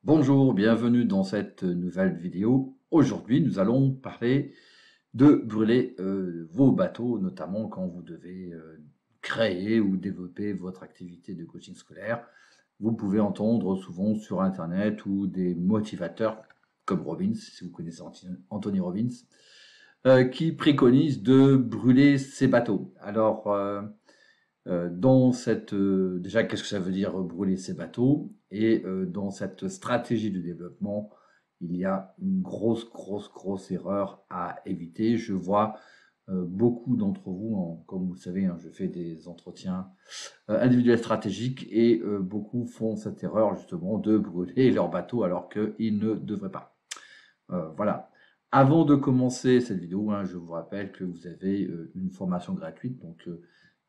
Bonjour, bienvenue dans cette nouvelle vidéo. Aujourd'hui, nous allons parler de brûler vos bateaux, notamment quand vous devez créer ou développer votre activité de coaching scolaire. Vous pouvez entendre souvent sur Internet ou des motivateurs comme Robbins, si vous connaissez Anthony Robbins, qui préconisent de brûler ses bateaux. Alors, déjà, qu'est-ce que ça veut dire brûler ses bateaux? Et dans cette stratégie de développement, il y a une grosse erreur à éviter. Je vois beaucoup d'entre vous, comme vous le savez, hein, je fais des entretiens individuels stratégiques et beaucoup font cette erreur justement de brûler leur bateau alors qu'ils ne devraient pas. Voilà. Avant de commencer cette vidéo, hein, je vous rappelle que vous avez une formation gratuite, donc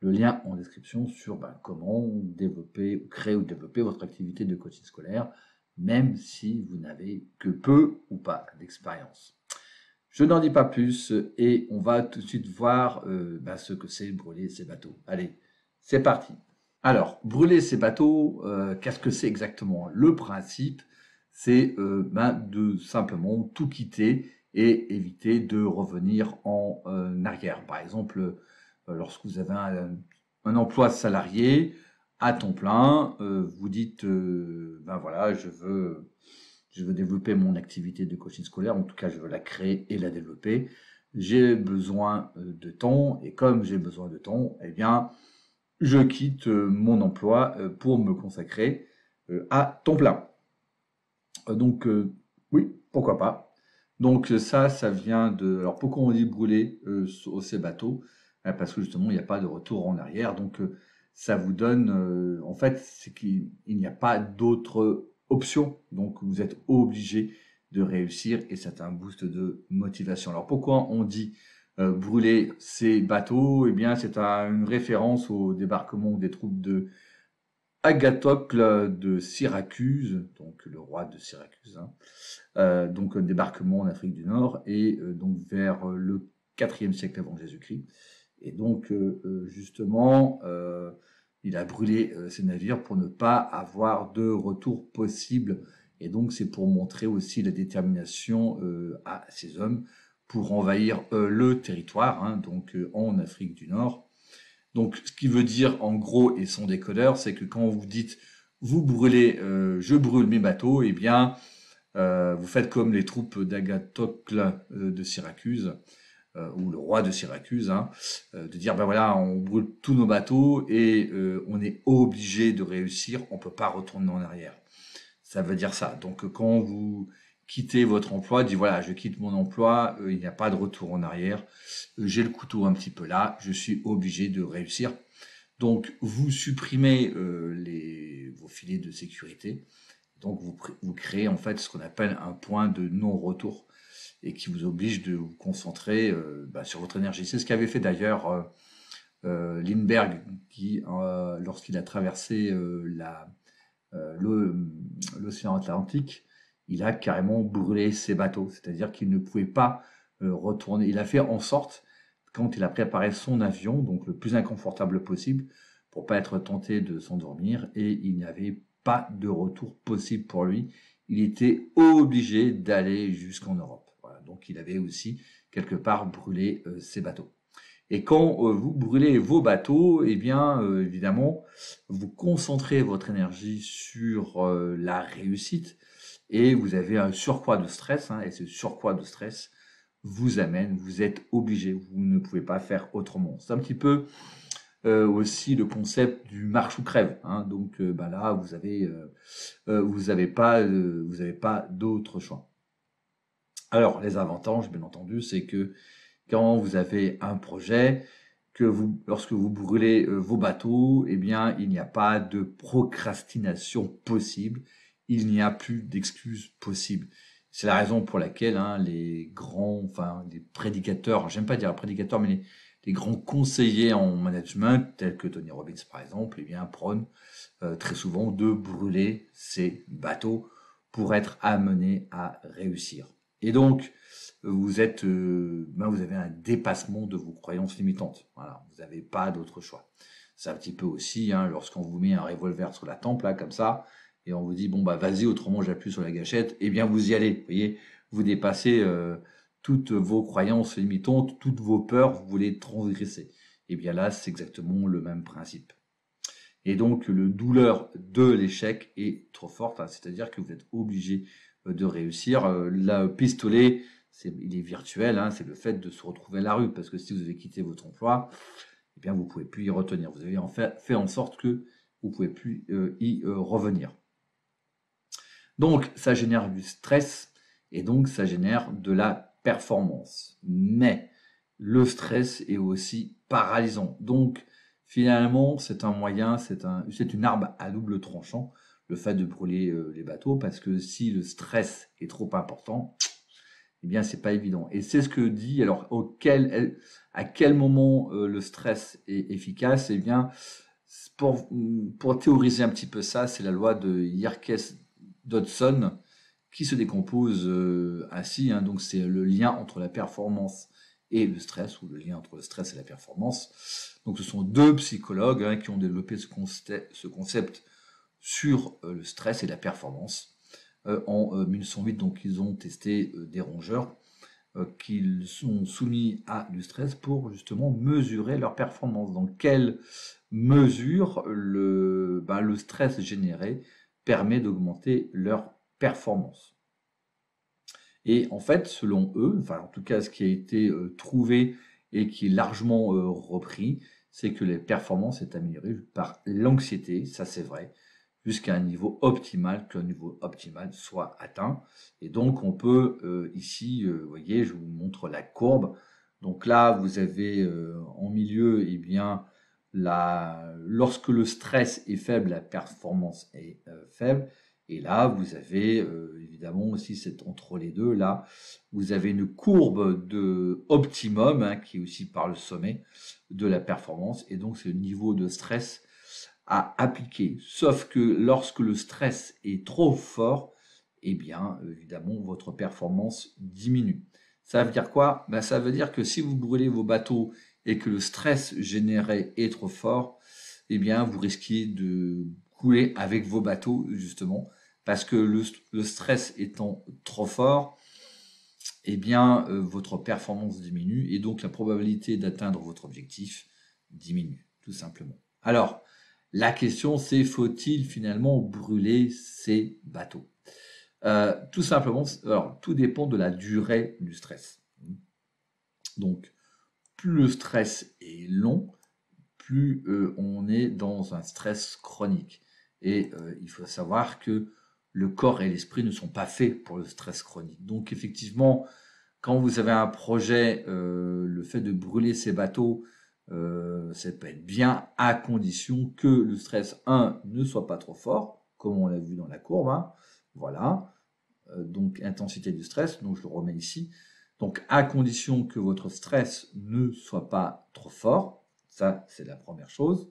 le lien en description sur comment développer, créer ou développer votre activité de coaching scolaire, même si vous n'avez que peu ou pas d'expérience. Je n'en dis pas plus et on va tout de suite voir ce que c'est brûler ces bateaux. Allez, c'est parti. Alors, brûler ces bateaux, qu'est-ce que c'est exactement? Le principe, c'est de simplement tout quitter et éviter de revenir en arrière. Par exemple, lorsque vous avez un emploi salarié à temps plein, vous dites, voilà, je veux développer mon activité de coaching scolaire, en tout cas, je veux la créer et la développer. J'ai besoin de temps et comme j'ai besoin de temps, eh bien, je quitte mon emploi pour me consacrer à temps plein. Donc, oui, pourquoi pas. Donc ça vient de... Alors pourquoi on dit brûler ces bateaux? Parce que justement, il n'y a pas de retour en arrière. Donc ça vous donne... en fait, c'est qu'il n'y a pas d'autre option. Donc vous êtes obligé de réussir et c'est un boost de motivation. Alors pourquoi on dit brûler ces bateaux? Eh bien, c'est une référence au débarquement des troupes de Agathocle de Syracuse, donc le roi de Syracuse, hein, donc un débarquement en Afrique du Nord et donc vers le IVe siècle avant Jésus-Christ. Et donc justement, il a brûlé ses navires pour ne pas avoir de retour possible. Et donc c'est pour montrer aussi la détermination à ces hommes pour envahir le territoire, hein, donc en Afrique du Nord. Donc, ce qui veut dire, en gros, et son décodeur, c'est que quand vous dites vous brûlez, je brûle mes bateaux, eh bien, vous faites comme les troupes d'Agathocle de Syracuse, ou le roi de Syracuse, hein, de dire ben voilà, on brûle tous nos bateaux et on est obligé de réussir, on peut pas retourner en arrière. Ça veut dire ça. Donc, quand vous quittez votre emploi, dites voilà, je quitte mon emploi, il n'y a pas de retour en arrière, j'ai le couteau un petit peu là, je suis obligé de réussir. Donc, vous supprimez vos filets de sécurité. Donc, vous créez en fait ce qu'on appelle un point de non-retour et qui vous oblige de vous concentrer sur votre énergie. C'est ce qu'avait fait d'ailleurs Lindbergh, qui, lorsqu'il a traversé l'océan Atlantique, il a carrément brûlé ses bateaux. C'est-à-dire qu'il ne pouvait pas retourner. Il a fait en sorte, quand il a préparé son avion, donc le plus inconfortable possible, pour pas être tenté de s'endormir, et il n'y avait pas de retour possible pour lui. Il était obligé d'aller jusqu'en Europe. Voilà. Donc il avait aussi quelque part brûlé ses bateaux. Et quand vous brûlez vos bateaux, eh bien, évidemment, vous concentrez votre énergie sur la réussite et vous avez un surcroît de stress, hein, et ce surcroît de stress vous amène, vous êtes obligé, vous ne pouvez pas faire autrement. C'est un petit peu aussi le concept du marche ou crève, hein. Donc là, vous avez pas d'autre choix. Alors, les avantages, bien entendu, c'est que quand vous avez un projet, lorsque vous brûlez vos bateaux, eh bien, il n'y a pas de procrastination possible, il n'y a plus d'excuses possibles. C'est la raison pour laquelle les prédicateurs, j'aime pas dire prédicateurs, mais les grands conseillers en management, tels que Tony Robbins par exemple, eh bien, prônent très souvent de brûler ces bateaux pour être amenés à réussir. Et donc, vous avez un dépassement de vos croyances limitantes. Voilà, vous n'avez pas d'autre choix. C'est un petit peu aussi, hein, lorsqu'on vous met un revolver sur la tempe, là, comme ça, et on vous dit, bon, bah, vas-y, autrement j'appuie sur la gâchette, eh bien, vous y allez. Vous voyez, vous dépassez toutes vos croyances limitantes, toutes vos peurs, vous voulez transgresser. Et bien là, c'est exactement le même principe. Et donc, le douleur de l'échec est trop forte, hein, c'est-à-dire que vous êtes obligé de réussir. Le pistolet, il est virtuel, hein, c'est le fait de se retrouver à la rue, parce que si vous avez quitté votre emploi, eh bien, vous ne pouvez plus y retenir. Vous avez en fait en sorte que vous ne pouvez plus y revenir. Donc, ça génère du stress, et donc ça génère de la performance. Mais le stress est aussi paralysant. Donc, finalement, c'est un moyen, c'est une arme à double tranchant, le fait de brûler les bateaux, parce que si le stress est trop important, eh bien, c'est pas évident. Et c'est ce que dit, alors, à quel moment le stress est efficace? Eh bien, pour théoriser un petit peu ça, c'est la loi de Yerkes-Dodson qui se décompose ainsi, hein. Donc, c'est le lien entre la performance et le stress, ou le lien entre le stress et la performance. Donc, ce sont deux psychologues, hein, qui ont développé ce concept sur le stress et la performance. En 1908, donc, ils ont testé des rongeurs qu'ils sont soumis à du stress pour justement mesurer leur performance. Dans quelle mesure le stress généré permet d'augmenter leur performance. Et en fait, selon eux, enfin en tout cas ce qui a été trouvé et qui est largement repris, c'est que les performances sont améliorées par l'anxiété, ça c'est vrai, jusqu'à un niveau optimal, que le niveau optimal soit atteint. Et donc on peut ici, vous voyez, je vous montre la courbe. Donc là, vous avez en milieu, eh bien, lorsque le stress est faible, la performance est faible. Et là, vous avez évidemment aussi entre les deux, là, vous avez une courbe de optimum, hein, qui est aussi par le sommet de la performance. Et donc, c'est le niveau de stress à appliquer. Sauf que lorsque le stress est trop fort, eh bien, évidemment, votre performance diminue. Ça veut dire quoi? Ben, ça veut dire que si vous brûlez vos bateaux et que le stress généré est trop fort, eh bien, vous risquez de couler avec vos bateaux, justement, parce que le stress étant trop fort, eh bien, votre performance diminue et donc la probabilité d'atteindre votre objectif diminue, tout simplement. Alors, la question c'est, faut-il finalement brûler ces bateaux? Tout simplement, alors, tout dépend de la durée du stress. Donc, plus le stress est long, plus on est dans un stress chronique. Et il faut savoir que le corps et l'esprit ne sont pas faits pour le stress chronique. Donc effectivement, quand vous avez un projet, le fait de brûler ces bateaux, ça peut être bien à condition que le stress, ne soit pas trop fort, comme on l'a vu dans la courbe, hein. Voilà, donc intensité du stress, donc je le remets ici. Donc à condition que votre stress ne soit pas trop fort, ça c'est la première chose.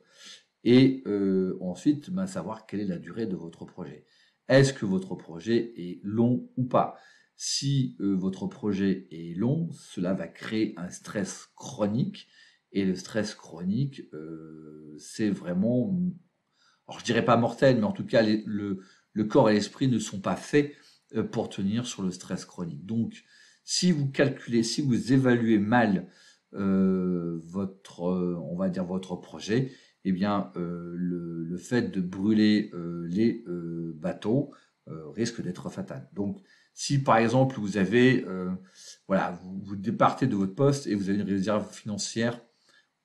Et ensuite, savoir quelle est la durée de votre projet. Est-ce que votre projet est long ou pas? Si votre projet est long, cela va créer un stress chronique. Et le stress chronique, c'est vraiment, alors je dirais pas mortel, mais en tout cas, le corps et l'esprit ne sont pas faits pour tenir sur le stress chronique. Donc, si vous calculez, si vous évaluez mal on va dire votre projet, eh bien, le fait de brûler les bateaux risque d'être fatal. Donc, si par exemple vous avez, voilà, vous départez de votre poste et vous avez une réserve financière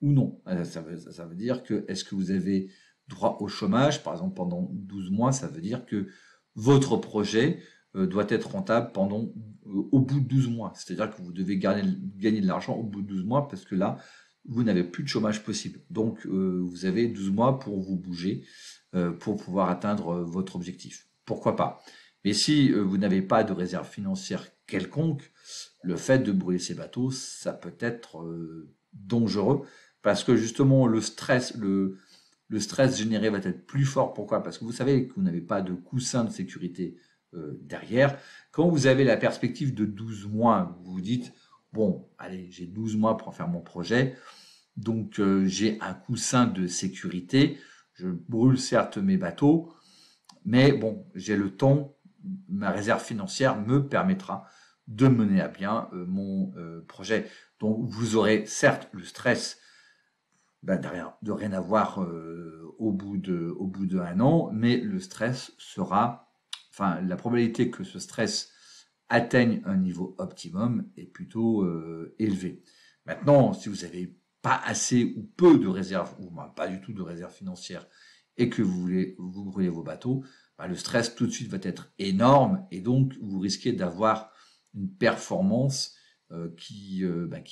ou non, ça veut dire que est-ce que vous avez droit au chômage, par exemple pendant 12 mois, ça veut dire que votre projet doit être rentable au bout de 12 mois. C'est-à-dire que vous devez gagner de l'argent au bout de 12 mois parce que là, vous n'avez plus de chômage possible. Donc, vous avez 12 mois pour vous bouger, pour pouvoir atteindre votre objectif. Pourquoi pas? Mais si vous n'avez pas de réserve financière quelconque, le fait de brûler ces bateaux, ça peut être dangereux parce que justement, le stress généré va être plus fort. Pourquoi? Parce que vous savez que vous n'avez pas de coussin de sécurité derrière. Quand vous avez la perspective de 12 mois, vous vous dites, bon, allez, j'ai 12 mois pour faire mon projet, donc j'ai un coussin de sécurité, je brûle certes mes bateaux, mais bon, j'ai le temps, ma réserve financière me permettra de mener à bien mon projet. Donc vous aurez certes le stress de rien avoir au bout de 1 an, mais le stress sera, enfin la probabilité que ce stress atteigne un niveau optimum est plutôt élevée. Maintenant, si vous n'avez pas assez ou peu de réserves, ou pas du tout de réserves financières, et que vous brûlez vos bateaux, le stress tout de suite va être énorme, et donc vous risquez d'avoir une performance qui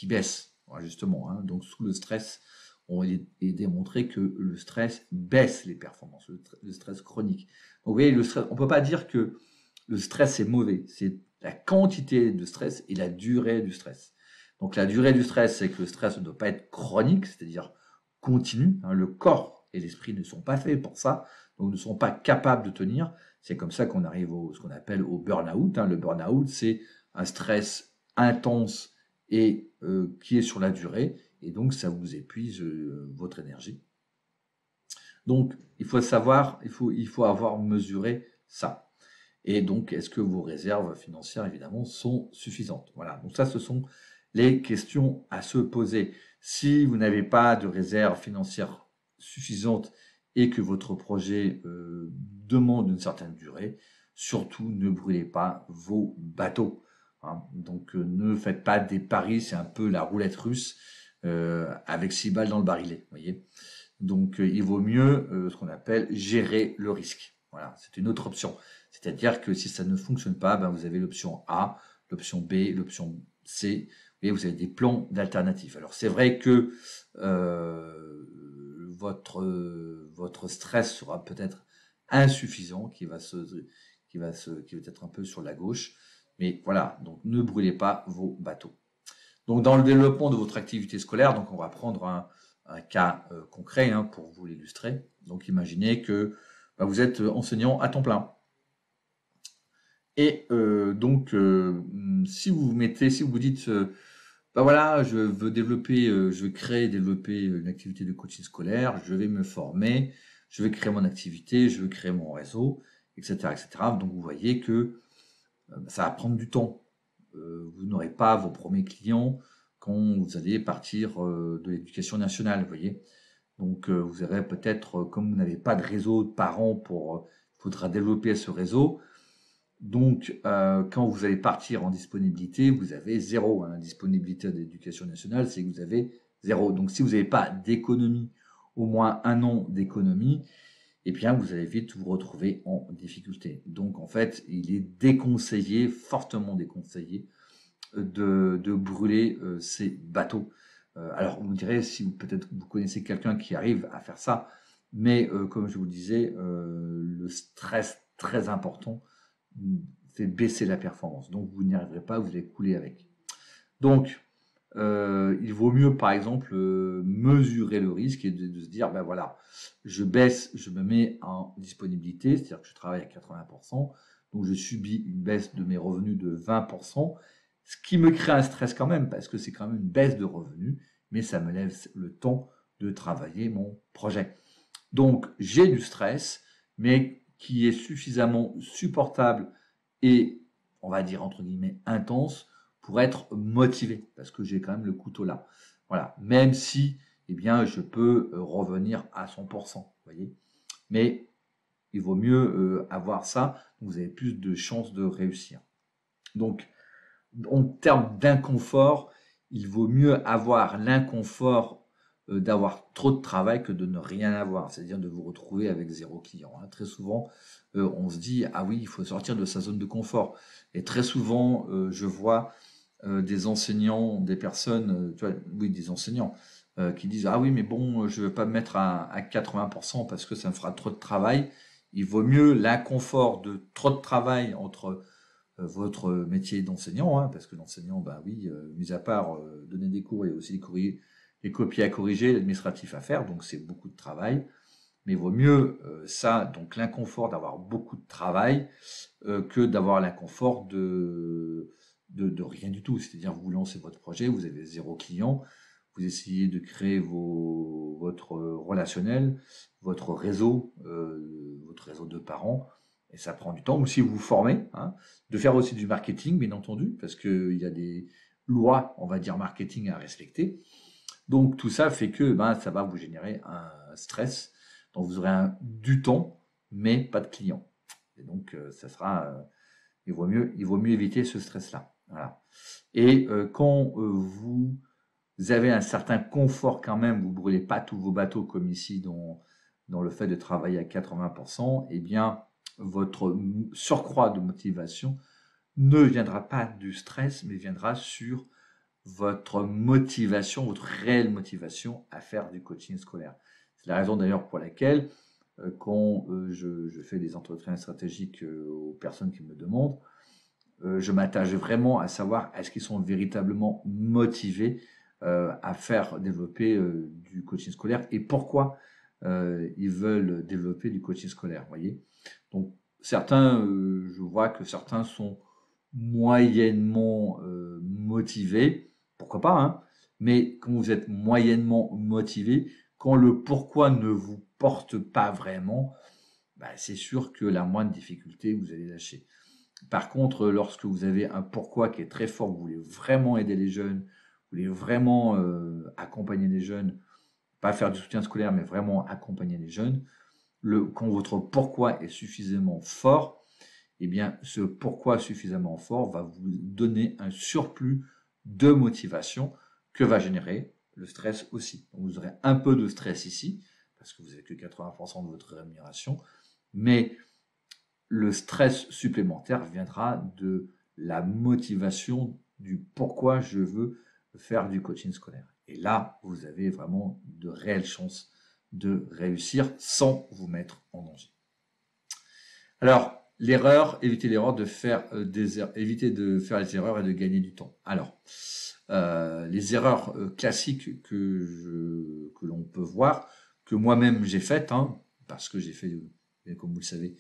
baisse, justement. Donc sous le stress, on est démontré que le stress baisse les performances, le stress chronique. Donc vous voyez, le stress, on ne peut pas dire que le stress est mauvais, c'est la quantité de stress et la durée du stress. Donc la durée du stress, c'est que le stress ne doit pas être chronique, c'est-à-dire continu. Le corps et l'esprit ne sont pas faits pour ça, donc ne sont pas capables de tenir. C'est comme ça qu'on arrive ce qu'on appelle au burn-out. Le burn-out, c'est un stress intense et qui est sur la durée, et donc ça vous épuise votre énergie. Donc il faut savoir, il faut avoir mesuré ça. Et donc, est-ce que vos réserves financières, évidemment, sont suffisantes? Voilà, donc ça, ce sont les questions à se poser. Si vous n'avez pas de réserve financière suffisante et que votre projet demande une certaine durée, surtout ne brûlez pas vos bateaux. Donc, ne faites pas des paris, c'est un peu la roulette russe avec 6 balles dans le barillet, voyez. Donc, il vaut mieux ce qu'on appelle gérer le risque. Voilà, c'est une autre option. C'est-à-dire que si ça ne fonctionne pas, vous avez l'option A, l'option B, l'option C. Vous avez des plans d'alternatives. Alors, c'est vrai que votre stress sera peut-être insuffisant, qui va être un peu sur la gauche. Mais voilà, donc ne brûlez pas vos bateaux. Donc, dans le développement de votre activité scolaire, donc on va prendre un cas concret pour vous l'illustrer. Donc, imaginez que vous êtes enseignant à temps plein. Et donc, si vous vous dites, voilà, je veux développer, je veux créer, développer une activité de coaching scolaire, je vais me former, je vais créer mon activité, je veux créer mon réseau, etc., etc. Donc, vous voyez que ça va prendre du temps. Vous n'aurez pas vos premiers clients quand vous allez partir de l'éducation nationale, vous voyez. Donc, vous aurez peut-être, comme vous n'avez pas de réseau de parents il faudra développer ce réseau. Donc, quand vous allez partir en disponibilité, vous avez 0. La disponibilité de l'éducation nationale, c'est que vous avez 0. Donc, si vous n'avez pas d'économie, au moins 1 an d'économie, eh bien, vous allez vite vous retrouver en difficulté. Donc, en fait, il est déconseillé, fortement déconseillé, de brûler ces bateaux. Alors, vous me direz, si peut-être vous connaissez quelqu'un qui arrive à faire ça, mais comme je vous disais, le stress très important fait baisser la performance. Donc, vous n'y arriverez pas, vous allez couler avec. Donc, il vaut mieux, par exemple, mesurer le risque et de se dire, voilà, je baisse, je me mets en disponibilité, c'est-à-dire que je travaille à 80%, donc je subis une baisse de mes revenus de 20%, ce qui me crée un stress quand même, parce que c'est quand même une baisse de revenus, mais ça me laisse le temps de travailler mon projet. Donc, j'ai du stress, mais qui est suffisamment supportable et, on va dire, entre guillemets, intense pour être motivé, parce que j'ai quand même le couteau là. Voilà, même si, je peux revenir à 100%, vous voyez. Mais il vaut mieux avoir ça, vous avez plus de chances de réussir. Donc, en termes d'inconfort, il vaut mieux avoir l'inconfort d'avoir trop de travail que de ne rien avoir, c'est-à-dire de vous retrouver avec 0 client. Très souvent, on se dit, ah oui, il faut sortir de sa zone de confort. Et très souvent, je vois des enseignants, des personnes, des enseignants, qui disent, ah oui, mais bon, je ne veux pas me mettre à 80% parce que ça me fera trop de travail. Il vaut mieux l'inconfort de trop de travail entre votre métier d'enseignant, parce que l'enseignant, mis à part donner des cours, il y a aussi les copies à corriger, l'administratif à faire, donc c'est beaucoup de travail. Mais il vaut mieux ça, donc l'inconfort d'avoir beaucoup de travail, que d'avoir l'inconfort de rien du tout. C'est-à-dire, vous lancez votre projet, vous avez 0 client, vous essayez de créer votre relationnel, votre réseau de parents, et ça prend du temps, ou si vous vous formez, hein, de faire aussi du marketing, bien entendu, parce qu'il y a des lois, on va dire, marketing à respecter. Donc tout ça fait que ça va vous générer un stress, donc vous aurez du temps, mais pas de clients. Et donc ça sera, il vaut mieux éviter ce stress-là. Voilà. Et quand vous avez un certain confort quand même, vous brûlez pas tous vos bateaux comme ici dans le fait de travailler à 80%, eh bien votre surcroît de motivation ne viendra pas du stress, mais viendra sur votre motivation, votre réelle motivation à faire du coaching scolaire. C'est la raison d'ailleurs pour laquelle quand je fais des entretiens stratégiques aux personnes qui me demandent, je m'attache vraiment à savoir est-ce qu'ils sont véritablement motivés à faire développer du coaching scolaire et pourquoi ils veulent développer du coaching scolaire. Voyez. Donc certains, je vois que certains sont moyennement motivés, pourquoi pas, hein, mais quand vous êtes moyennement motivé, quand le pourquoi ne vous porte pas vraiment, c'est sûr que la moindre difficulté, vous allez lâcher. Par contre, lorsque vous avez un pourquoi qui est très fort, vous voulez vraiment aider les jeunes, vous voulez vraiment accompagner les jeunes, pas faire du soutien scolaire, mais vraiment accompagner les jeunes, quand votre pourquoi est suffisamment fort, eh bien, ce pourquoi suffisamment fort va vous donner un surplus de motivation que va générer le stress aussi. Donc, vous aurez un peu de stress ici, parce que vous n'avez que 80% de votre rémunération, mais le stress supplémentaire viendra de la motivation du pourquoi je veux faire du coaching scolaire. Et là, vous avez vraiment de réelles chances de réussir sans vous mettre en danger. Alors, éviter l'erreur de faire éviter de faire les erreurs et de gagner du temps. Alors, les erreurs classiques que l'on peut voir, que moi-même j'ai faites, hein, parce que j'ai fait, comme vous le savez,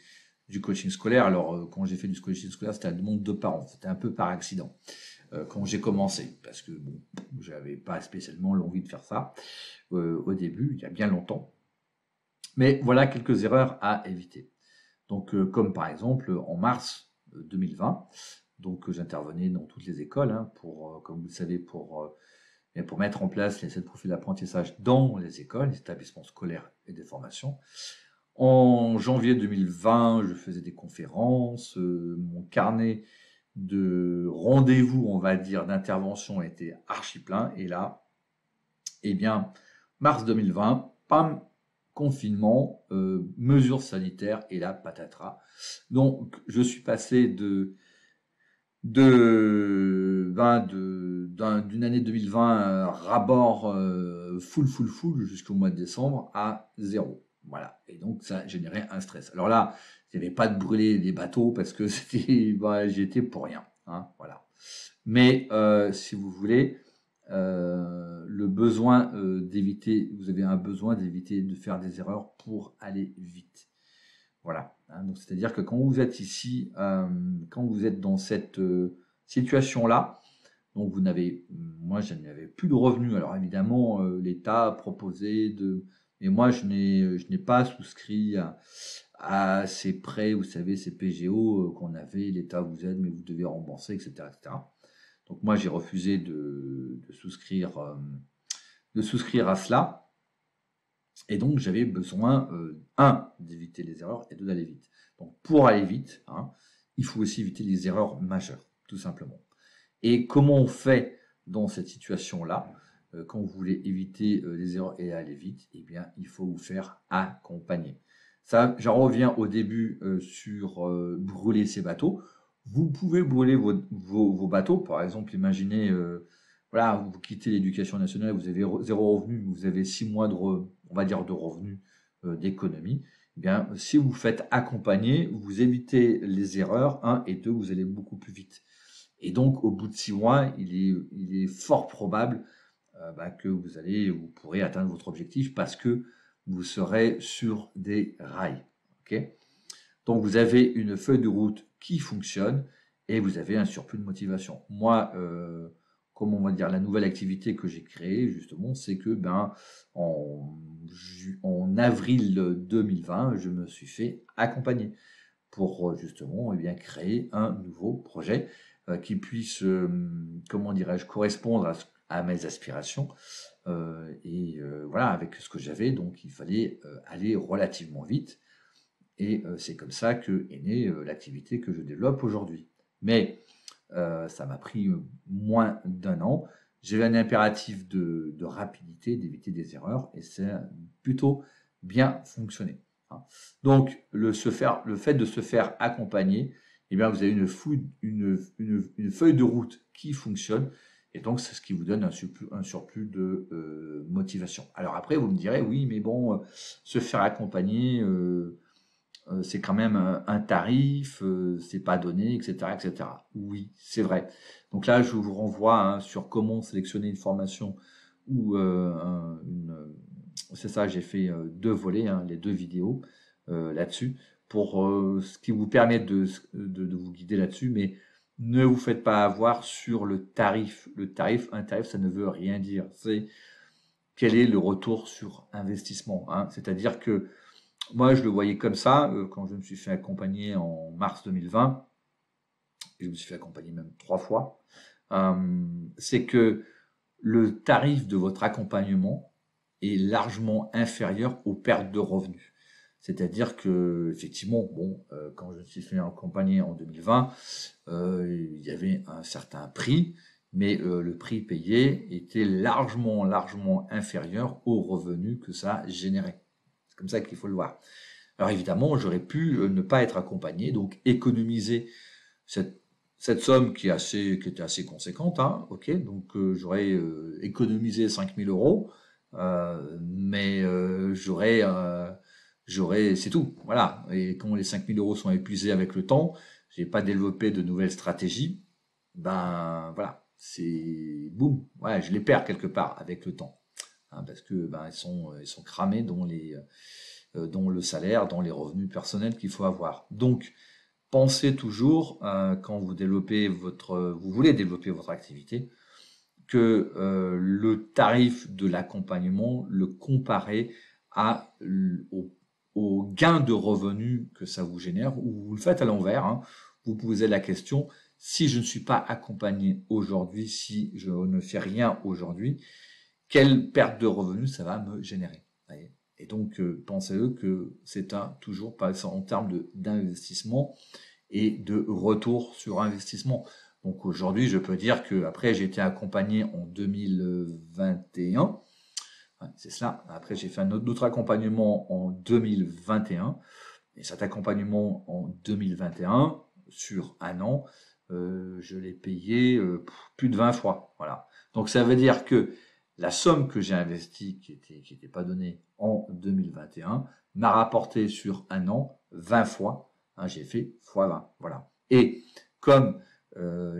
du coaching scolaire. Alors, quand j'ai fait du coaching scolaire, c'était à la demande de parents. C'était un peu par accident quand j'ai commencé, parce que bon, j'avais pas spécialement l'envie de faire ça au début, il y a bien longtemps. Mais voilà quelques erreurs à éviter. Donc, comme par exemple en mars 2020, donc j'intervenais dans toutes les écoles pour, comme vous le savez, pour mettre en place les 7 profils d'apprentissage dans les écoles, les établissements scolaires et des formations. En janvier 2020, je faisais des conférences, mon carnet de rendez-vous, on va dire, d'intervention était archi plein. Et là, eh bien, mars 2020, pam, confinement, mesures sanitaires, et là, patatras. Donc, je suis passé d'une année 2020 rabord full jusqu'au mois de décembre à 0. Voilà. Et donc, ça générait un stress. Alors là, il n'y avait pas de brûler des bateaux parce que j'y étais pour rien. Hein, voilà. Mais si vous voulez, le besoin d'éviter, vous avez un besoin d'éviter de faire des erreurs pour aller vite. Voilà. Hein, donc c'est-à-dire que quand vous êtes ici, quand vous êtes dans cette situation-là, donc moi je n'avais plus de revenus. Alors évidemment, l'État a proposé mais moi je n'ai pas souscrit à ces prêts, vous savez, ces PGO qu'on avait, l'État vous aide, mais vous devez rembourser, etc., etc. Donc moi j'ai refusé de souscrire à cela. Et donc j'avais besoin, d'éviter les erreurs et d'aller vite. Donc pour aller vite, il faut aussi éviter les erreurs majeures, tout simplement. Et comment on fait dans cette situation-là, quand vous voulez éviter les erreurs et aller vite? Eh bien, il faut vous faire accompagner. Ça, j'en reviens au début sur brûler ses bateaux. Vous pouvez brûler vos bateaux. Par exemple, imaginez, voilà, vous quittez l'éducation nationale, vous avez 0 revenu, vous avez 6 mois on va dire, de revenus d'économie. Eh bien, si vous faites accompagner, vous évitez les erreurs, 1 et 2, vous allez beaucoup plus vite. Et donc, au bout de 6 mois, il est fort probable que vous pourrez atteindre votre objectif parce que vous serez sur des rails. Okay, donc, vous avez une feuille de route qui fonctionne et vous avez un surplus de motivation. Moi, comme on va dire, la nouvelle activité que j'ai créée, justement, c'est que en avril 2020, je me suis fait accompagner. pour justement créer un nouveau projet qui puisse, comment dirais-je, correspondre à mes aspirations. Voilà, avec ce que j'avais, donc il fallait aller relativement vite. Et c'est comme ça qu'est née l'activité que je développe aujourd'hui. Mais ça m'a pris moins d'1 an. J'avais un impératif de rapidité, d'éviter des erreurs, et c'est plutôt bien fonctionné. Donc, le fait de se faire accompagner, eh bien, vous avez une feuille de route qui fonctionne, et donc c'est ce qui vous donne un surplus de motivation. Alors après, vous me direz, oui, mais bon, se faire accompagner, c'est quand même un tarif, c'est pas donné, etc., etc. Oui, c'est vrai. Donc là, je vous renvoie sur comment sélectionner une formation ou c'est ça, j'ai fait 2 volets, les 2 vidéos là-dessus, pour ce qui vous permet de vous guider là-dessus, mais ne vous faites pas avoir sur le tarif. Un tarif, ça ne veut rien dire. C'est quel est le retour sur investissement. C'est-à-dire que moi, je le voyais comme ça quand je me suis fait accompagner en mars 2020, et je me suis fait accompagner même 3 fois, c'est que le tarif de votre accompagnement est largement inférieur aux pertes de revenus. C'est-à-dire que, effectivement, quand je me suis fait accompagner en 2020, il y avait un certain prix, mais le prix payé était largement inférieur aux revenus que ça générait. C'est comme ça qu'il faut le voir. Alors évidemment, j'aurais pu ne pas être accompagné, donc économiser cette somme qui était assez conséquente, ok, donc j'aurais économisé 5 000 euros, mais c'est tout, voilà. Et quand les 5 000 euros sont épuisés avec le temps, j'ai pas développé de nouvelles stratégies, ben voilà, c'est boum, ouais, je les perds quelque part avec le temps, parce que ils sont cramés dans le salaire, dans les revenus personnels qu'il faut avoir. Donc pensez toujours quand vous voulez développer votre activité, que le tarif de l'accompagnement, le comparer au gain de revenus que ça vous génère, ou vous le faites à l'envers, vous posez la question, si je ne suis pas accompagné aujourd'hui, si je ne fais rien aujourd'hui, quelle perte de revenus ça va me générer, voyez. Et donc, pensez-le que c'est toujours pas en termes d'investissement et de retour sur investissement. Donc aujourd'hui, je peux dire que après j'ai été accompagné en 2021. C'est ça. Après, j'ai fait un autre accompagnement en 2021. Et cet accompagnement en 2021, sur 1 an, je l'ai payé plus de 20 fois. Voilà. Donc ça veut dire que la somme que j'ai investie, qui était pas donnée en 2021, m'a rapporté sur 1 an 20 fois. J'ai fait x20. Voilà. Et comme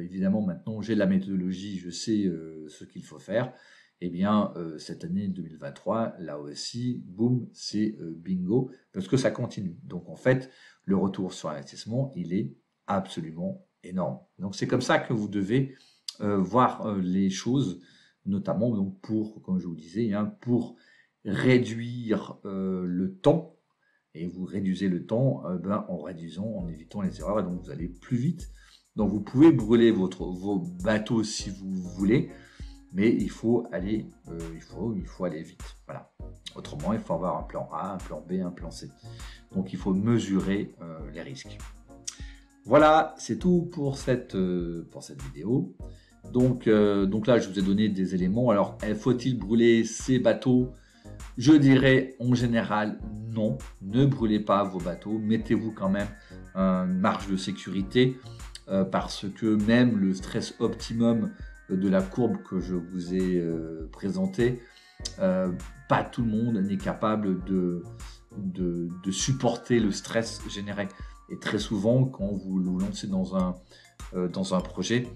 évidemment maintenant j'ai la méthodologie, je sais ce qu'il faut faire, eh bien cette année 2023, là aussi, boum, c'est bingo, parce que ça continue. Donc en fait, le retour sur investissement, il est absolument énorme. Donc c'est comme ça que vous devez voir les choses, notamment donc pour, comme je vous disais, pour réduire le temps. Et vous réduisez le temps en évitant les erreurs, et donc vous allez plus vite. Donc vous pouvez brûler vos bateaux si vous voulez, mais il faut aller vite. Voilà. Autrement, il faut avoir un plan A, un plan B, un plan C. Donc il faut mesurer les risques. Voilà, c'est tout pour cette vidéo. Donc là, je vous ai donné des éléments. Alors, faut-il brûler ces bateaux ? Je dirais en général non, ne brûlez pas vos bateaux, mettez-vous quand même une marge de sécurité parce que même le stress optimum de la courbe que je vous ai présentée, pas tout le monde n'est capable de supporter le stress généré. Et très souvent, quand vous vous lancez dans un projet,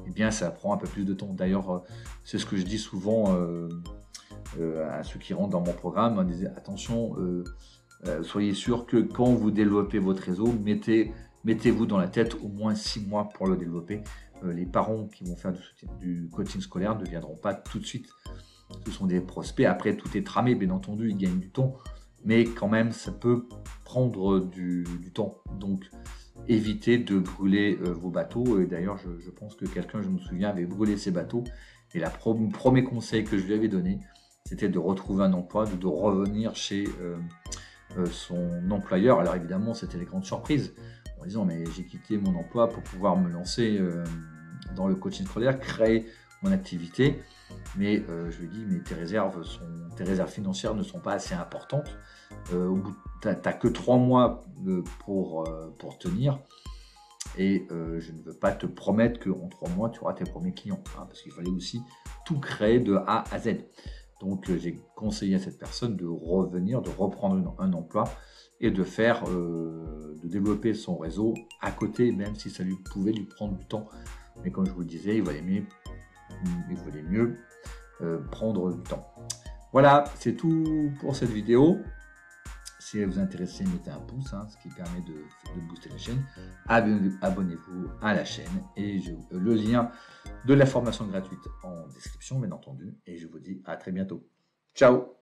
eh bien ça prend un peu plus de temps. D'ailleurs, c'est ce que je dis souvent à ceux qui rentrent dans mon programme, disait attention, soyez sûr que quand vous développez votre réseau, mettez-vous dans la tête au moins 6 mois pour le développer. Les parents qui vont faire du coaching scolaire ne viendront pas tout de suite. Ce sont des prospects. Après, tout est tramé, bien entendu, ils gagnent du temps. mais quand même, ça peut prendre du temps. Donc, évitez de brûler vos bateaux. Et d'ailleurs, je pense que quelqu'un, je me souviens, avait brûlé ses bateaux. Et le premier conseil que je lui avais donné, c'était de retrouver un emploi, de revenir chez son employeur. Alors évidemment, c'était les grandes surprises, en disant, mais j'ai quitté mon emploi pour pouvoir me lancer dans le coaching scolaire, créer mon activité. Mais je lui ai dit, mais tes réserves financières ne sont pas assez importantes. Tu n'as que 3 mois pour tenir. Et je ne veux pas te promettre qu'en 3 mois, tu auras tes premiers clients. Hein, parce qu'il fallait aussi tout créer de A à Z. Donc j'ai conseillé à cette personne de revenir, de reprendre un emploi et de développer son réseau à côté, même si ça pouvait lui prendre du temps. Mais comme je vous le disais, il valait mieux prendre du temps. Voilà, c'est tout pour cette vidéo. Si elle vous intéresse, mettez un pouce, hein, ce qui permet de booster la chaîne. Abonnez-vous à la chaîne et le lien de la formation gratuite en description, bien entendu. Et je vous dis à très bientôt. Ciao!